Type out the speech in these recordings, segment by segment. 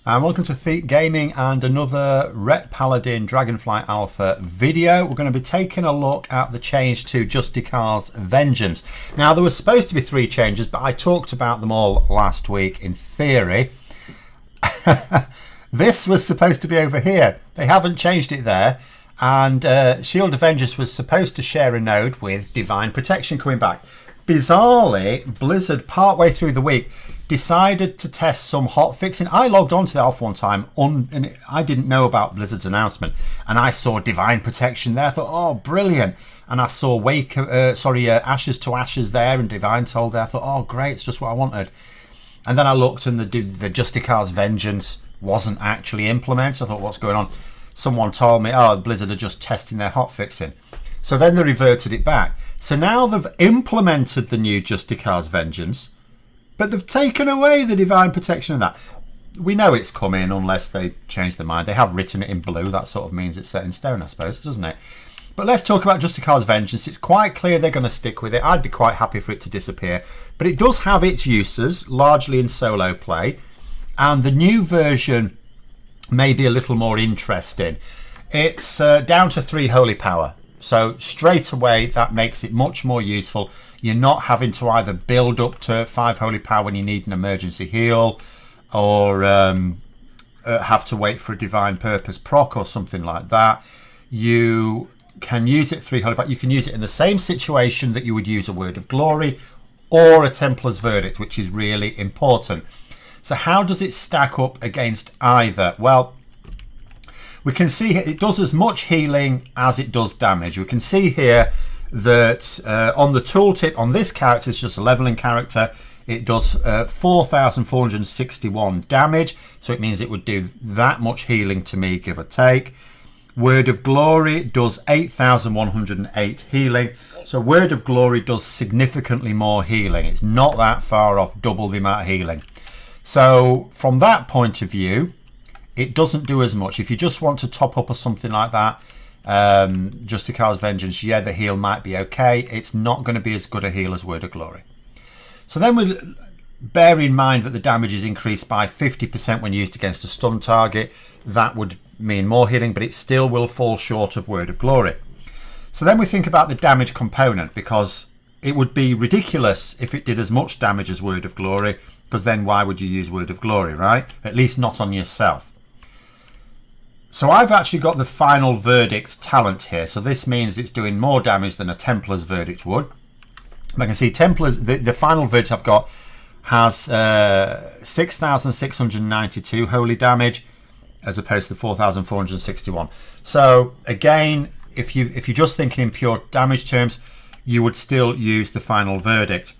And welcome to Thete Gaming and another Ret Paladin Dragonflight Alpha video. We're going to be taking a look at the change to Justicar's Vengeance. Now, there was supposed to be 3 changes, but I talked about them all last week in theory. This was supposed to be over here. They haven't changed it there. And Shield of Vengeance was supposed to share a node with Divine Protection coming back. Bizarrely, Blizzard, partway through the week, decided to test some hot fixing. I logged onto the Alpha one time, and I didn't know about Blizzard's announcement, and I saw Divine Protection there. I thought, oh, brilliant! And I saw Ashes to Ashes there, and Divine Toll there. I thought, oh, great, it's just what I wanted. And then I looked, and the Justicar's Vengeance wasn't actually implemented. I thought, what's going on? Someone told me, oh, Blizzard are just testing their hot fixing. So then they reverted it back. So now they've implemented the new Justicar's Vengeance, but they've taken away the Divine Protection of that. We know it's coming unless they change their mind. They have written it in blue. That sort of means it's set in stone, I suppose, doesn't it? But let's talk about Justicar's Vengeance. It's quite clear they're going to stick with it. I'd be quite happy for it to disappear. But it does have its uses, largely in solo play. And the new version may be a little more interesting. It's down to 3 holy power. So straight away, that makes it much more useful. You're not having to either build up to 5 holy power when you need an emergency heal, or have to wait for a divine purpose proc or something like that. You can use it 3 holy power. You can use it in the same situation that you would use a Word of Glory or a Templar's Verdict, which is really important. So how does it stack up against either? Well, we can see it does as much healing as it does damage. We can see here that on the tooltip on this character, it's just a leveling character, it does 4,461 damage, so it means it would do that much healing to me, give or take. Word of Glory does 8,108 healing, so Word of Glory does significantly more healing. It's not that far off double the amount of healing. So from that point of view, it doesn't do as much. If you just want to top up or something like that, Justicar's Vengeance, yeah, the heal might be okay. It's not going to be as good a heal as Word of Glory. So then we bear in mind that the damage is increased by 50% when used against a stun target. That would mean more healing, but it still will fall short of Word of Glory. So then we think about the damage component, because it would be ridiculous if it did as much damage as Word of Glory, because then why would you use Word of Glory, right? At least not on yourself. So I've actually got the Final Verdict talent here. So this means it's doing more damage than a Templar's Verdict would. I can see Templar's, the Final Verdict I've got has 6,692 holy damage as opposed to 4,461. So again, if you're just thinking in pure damage terms, you would still use the Final Verdict.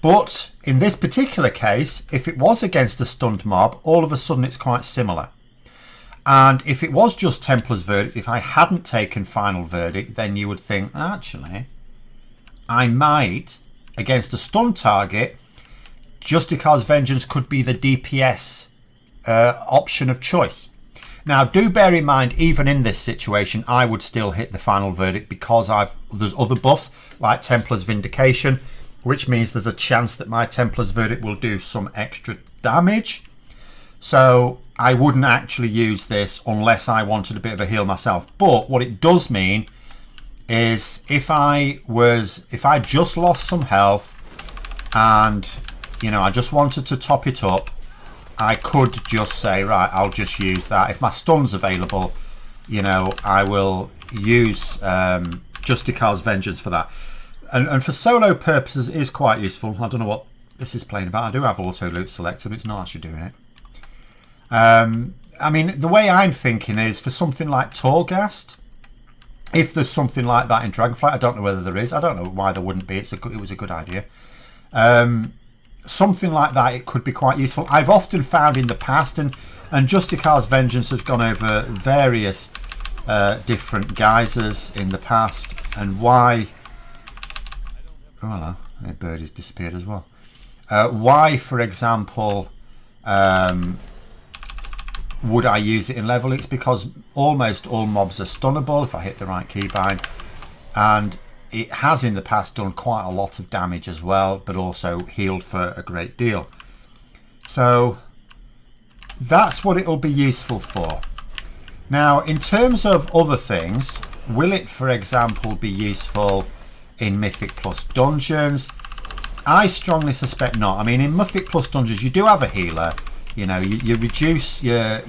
But in this particular case, if it was against a stunned mob, all of a sudden it's quite similar. And if it was just Templar's Verdict, if I hadn't taken Final Verdict, then you would think, actually, I might, against a stun target, Justicar's Vengeance could be the DPS option of choice. Now, do bear in mind, even in this situation, I would still hit the Final Verdict because there's other buffs, like Templar's Vindication, which means there's a chance that my Templar's Verdict will do some extra damage. So I wouldn't actually use this unless I wanted a bit of a heal myself. But what it does mean is if I just lost some health and, you know, I just wanted to top it up, I could just say, right, I'll just use that. If my stun's available, you know, I will use Justicar's Vengeance for that. And for solo purposes, it is quite useful. I don't know what this is playing about. I do have auto loot selected, but it's not actually doing it. I mean, the way I'm thinking is for something like Torghast, if there's something like that in Dragonflight, I don't know whether there is. I don't know why there wouldn't be. It was a good idea. Something like that, it could be quite useful. I've often found in the past, and Justicar's Vengeance has gone over various different guises in the past, and why... Oh, hello. The bird has disappeared as well. Why, for example... would I use it in level? It's because almost all mobs are stunnable if I hit the right keybind, and it has in the past done quite a lot of damage as well, but also healed for a great deal. So that's what it'll be useful for. Now, in terms of other things, will it, for example, be useful in Mythic Plus dungeons? I strongly suspect not. I mean, in Mythic Plus dungeons, you do have a healer. You know, you reduce your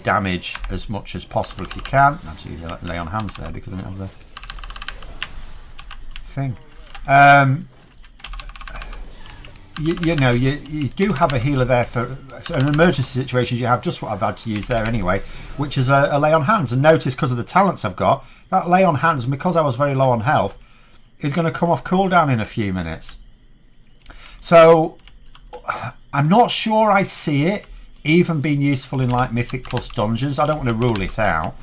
damage as much as possible if you can. Actually, lay on hands there because I don't have the thing. You know, you do have a healer there for an emergency situations. You have just what I've had to use there anyway, which is a lay on hands. And notice, because of the talents I've got, that lay on hands, and because I was very low on health, is going to come off cooldown in a few minutes. So I'm not sure I see it even being useful in like Mythic Plus dungeons. I don't want to rule it out,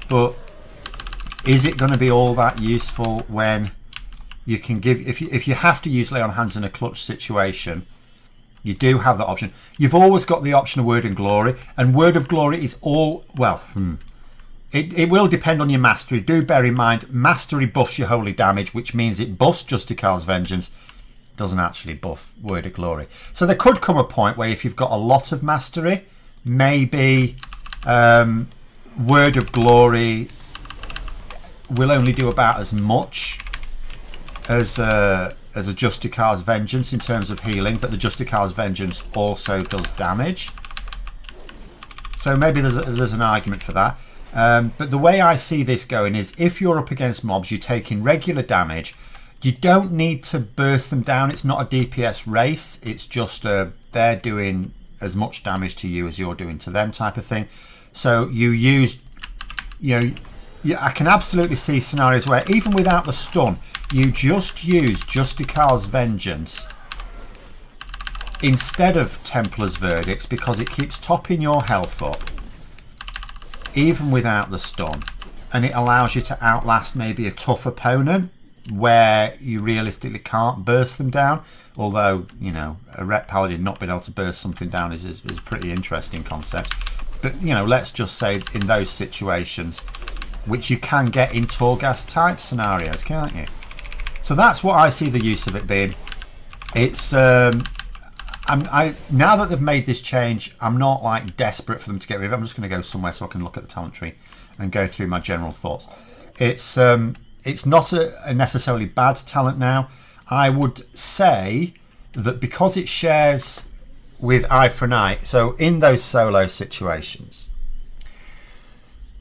but is it going to be all that useful when you can give, if you have to use lay on hands in a clutch situation, you do have that option. You've always got the option of Word and Glory, and Word of Glory is all, well, it will depend on your mastery. Do bear in mind, mastery buffs your holy damage, which means it buffs Justicar's Vengeance, doesn't actually buff Word of Glory. So there could come a point where if you've got a lot of mastery, maybe Word of Glory will only do about as much as a Justicar's Vengeance in terms of healing, but the Justicar's Vengeance also does damage. So maybe there's an argument for that. But the way I see this going is, if you're up against mobs, you're taking regular damage. You don't need to burst them down. It's not a DPS race. It's just they're doing as much damage to you as you're doing to them type of thing. So you use, you know, I can absolutely see scenarios where even without the stun, you just use Justicar's Vengeance instead of Templar's Verdicts, because it keeps topping your health up even without the stun, and it allows you to outlast maybe a tough opponent where you realistically can't burst them down. Although, you know, a Ret Paladin not being able to burst something down is a pretty interesting concept. But, you know, let's just say in those situations, which you can get in Torghast type scenarios, can't you? So that's what I see the use of it being. It's now that they've made this change, I'm not like desperate for them to get rid of it. I'm just going to go somewhere so I can look at the talent tree and go through my general thoughts. It's not a necessarily bad talent now. I would say that because it shares with Eye for an Eye, so in those solo situations,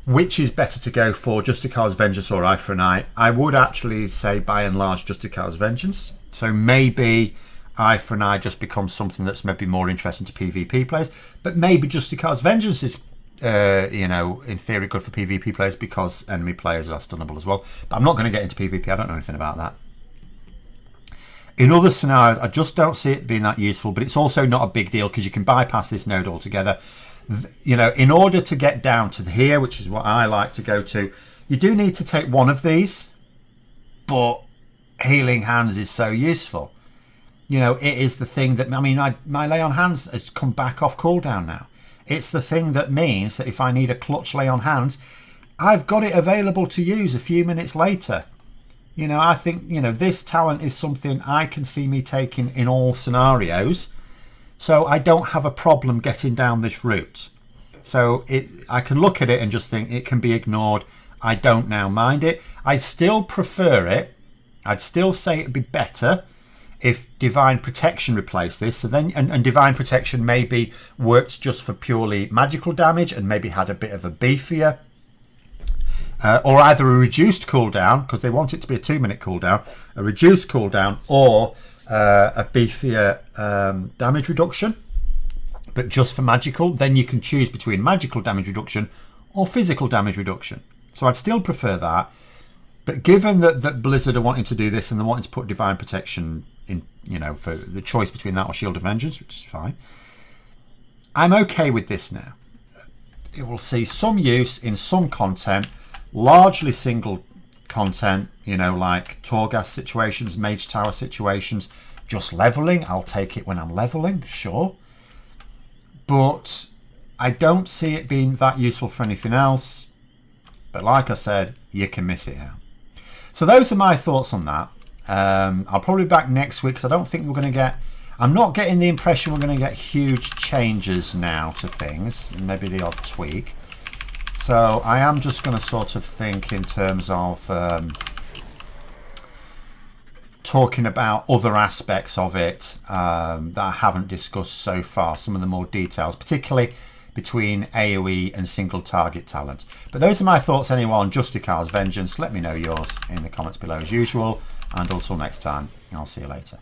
which is better to go for, Justicar's Vengeance or Eye for an Eye? I would actually say by and large Justicar's Vengeance. So maybe Eye for an Eye just becomes something that's maybe more interesting to PvP players, but maybe Justicar's Vengeance is you know, in theory good for PvP players because enemy players are stunnable as well. But I'm not going to get into PvP. I don't know anything about that. In other scenarios, I just don't see it being that useful, but it's also not a big deal because you can bypass this node altogether. You know, in order to get down to here, which is what I like to go to, you do need to take one of these, but Healing Hands is so useful. You know, it is the thing that, I mean, my lay on hands has come back off cooldown now. It's the thing that means that if I need a clutch lay on hands, I've got it available to use a few minutes later. You know, I think, you know, this talent is something I can see me taking in all scenarios. So I don't have a problem getting down this route. So I can look at it and just think it can be ignored. I don't now mind it. I still prefer it. I'd still say it'd be better if Divine Protection replaced this. So then, and Divine Protection maybe works just for purely magical damage and maybe had a bit of a beefier, or either a reduced cooldown, because they want it to be a 2-minute cooldown, a reduced cooldown, or a beefier damage reduction, but just for magical. Then you can choose between magical damage reduction or physical damage reduction. So I'd still prefer that. But given that Blizzard are wanting to do this and they're wanting to put Divine Protection in, you know, for the choice between that or Shield of Vengeance, which is fine, I'm okay with this now. It will see some use in some content, largely single content, you know, like Torghast situations, Mage Tower situations, just leveling. I'll take it when I'm leveling, sure. But I don't see it being that useful for anything else. But like I said, you can miss it out. So those are my thoughts on that. I'll probably be back next week because I don't think we're going to get... I'm not getting the impression we're going to get huge changes now to things, maybe the odd tweak. So I am just going to sort of think in terms of talking about other aspects of it that I haven't discussed so far, some of the more details, particularly between AoE and single target talents. But those are my thoughts anyway on Justicar's Vengeance. Let me know yours in the comments below as usual, and until next time, I'll see you later.